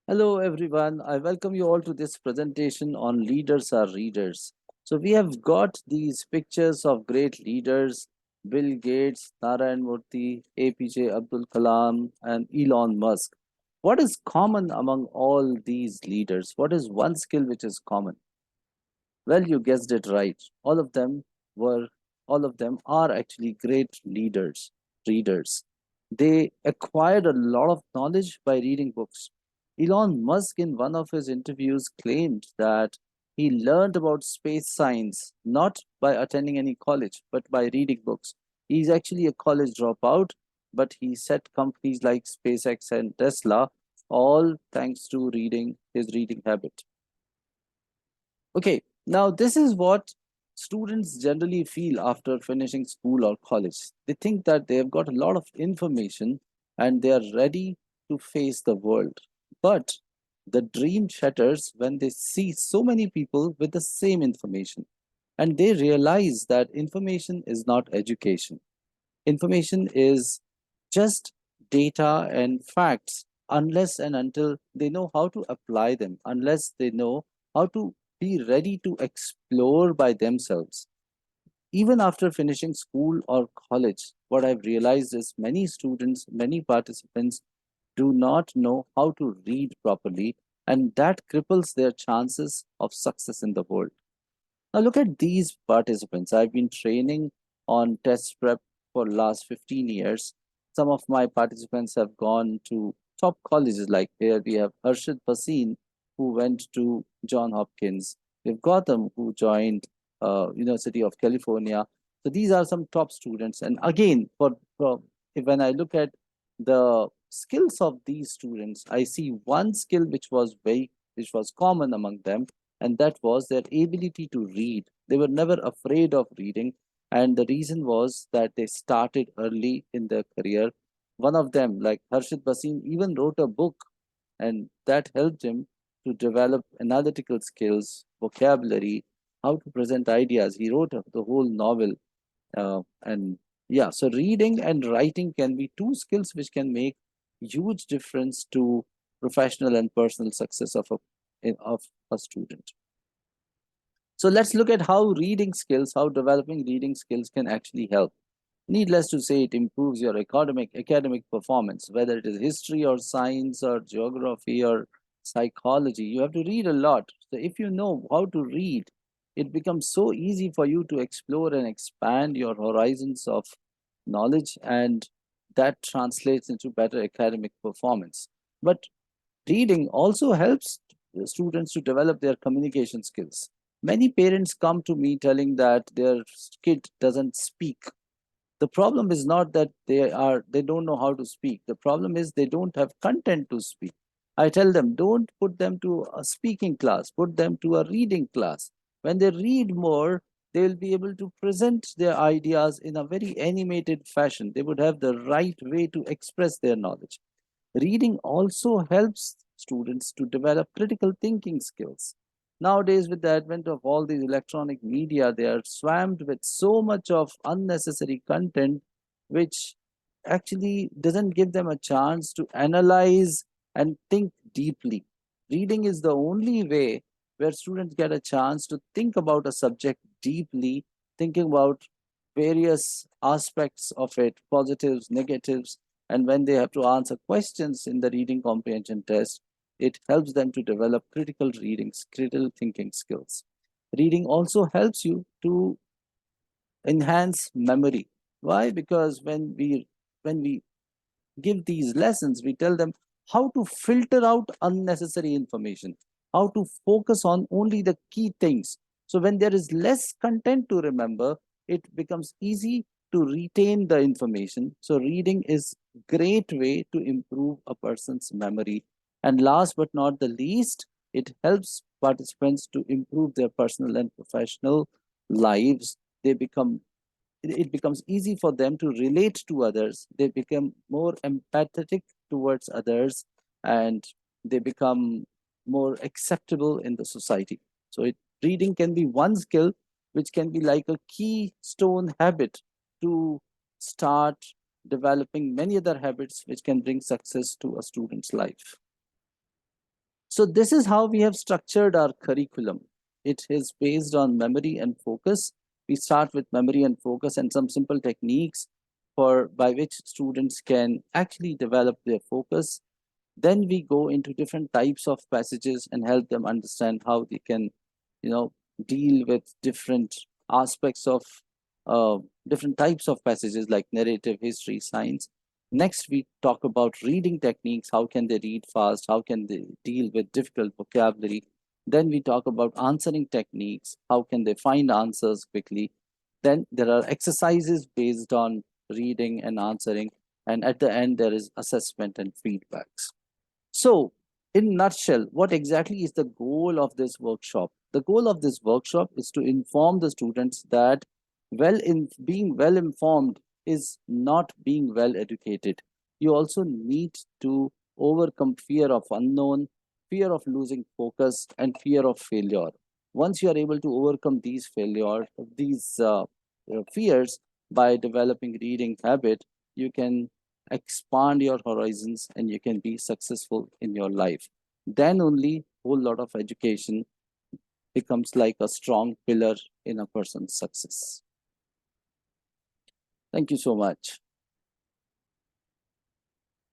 Hello, everyone. I welcome you all to this presentation on Leaders Are Readers. So, we have got these pictures of great leaders: Bill Gates, Narayan Murthy, APJ Abdul Kalam, and Elon Musk. What is common among all these leaders? What is one skill which is common? Well, you guessed it right. Were, all of them are actually great leaders, readers. They acquired a lot of knowledge by reading books. Elon Musk, in one of his interviews, claimed that he learned about space science not by attending any college, but by reading books. He's actually a college dropout, but he set companies like SpaceX and Tesla, all thanks to his reading habit. Okay, now this is what students generally feel after finishing school or college. They think that they have got a lot of information and they are ready to face the world. But the dream shatters when they see so many people with the same information and they realize that information is not education. Information is just data and facts unless and until they know how to apply them, unless they know how to be ready to explore by themselves. Even after finishing school or college, what I've realized is many students, many participants do not know how to read properly, and that cripples their chances of success in the world. Now look at these participants. I've been training on test prep for last 15 years. Some of my participants have gone to top colleges, like here we have Harshad Bhasin, who went to John Hopkins. We have Gautam, who joined University of California. So these are some top students. And again, when I look at the skills of these students, I see one skill which was common among them, and that was their ability to read. They were never afraid of reading, and the reason was that they started early in their career. One of them, like Harshit Basim, even wrote a book, and that helped him to develop analytical skills, vocabulary, how to present ideas. He wrote the whole novel, and yeah, so reading and writing can be two skills which can make huge difference to professional and personal success of a student. So let's look at how developing reading skills can actually help. Needless to say, it improves your academic performance, whether it is history or science or geography or psychology. You have to read a lot. So if you know how to read, it becomes so easy for you to explore and expand your horizons of knowledge, and that translates into better academic performance. But reading also helps students to develop their communication skills. Many parents come to me telling that their kid doesn't speak. The problem is not that they don't know how to speak. The problem is they don't have content to speak. I tell them, don't put them to a speaking class, put them to a reading class. When they read more, they will be able to present their ideas in a very animated fashion. They would have the right way to express their knowledge. Reading also helps students to develop critical thinking skills. Nowadays, with the advent of all these electronic media, they are swamped with so much of unnecessary content, which actually doesn't give them a chance to analyze and think deeply. Reading is the only way where students get a chance to think about a subject deeply, thinking about various aspects of it, positives, negatives, and when they have to answer questions in the reading comprehension test, it helps them to develop critical thinking skills. Reading also helps you to enhance memory. Why? Because when we give these lessons, we tell them how to filter out unnecessary information, how to focus on only the key things. So when there is less content to remember, it becomes easy to retain the information. So reading is great way to improve a person's memory. And last but not the least, it helps participants to improve their personal and professional lives. They become it becomes easy for them to relate to others. They become more empathetic towards others, and they become more acceptable in the society. So reading can be one skill which can be like a keystone habit to start developing many other habits which can bring success to a student's life. So this is how we have structured our curriculum. It is based on memory and focus. We start with memory and focus and some simple techniques for by which students can actually develop their focus. Then we go into different types of passages and help them understand how they can, you know, deal with different aspects of uh, different types of passages like narrative, history, science. Next, we talk about reading techniques. How can they read fast? How can they deal with difficult vocabulary? Then we talk about answering techniques. How can they find answers quickly? Then there are exercises based on reading and answering. And at the end, there is assessment and feedbacks. So, in nutshell, what exactly is the goal of this workshop? The goal of this workshop is to inform the students that being well informed is not being well educated. You also need to overcome fear of unknown, fear of losing focus, and fear of failure. Once you are able to overcome these fears by developing reading habit, you can expand your horizons and you can be successful in your life. Then only whole lot of education becomes like a strong pillar in a person's success. Thank you so much.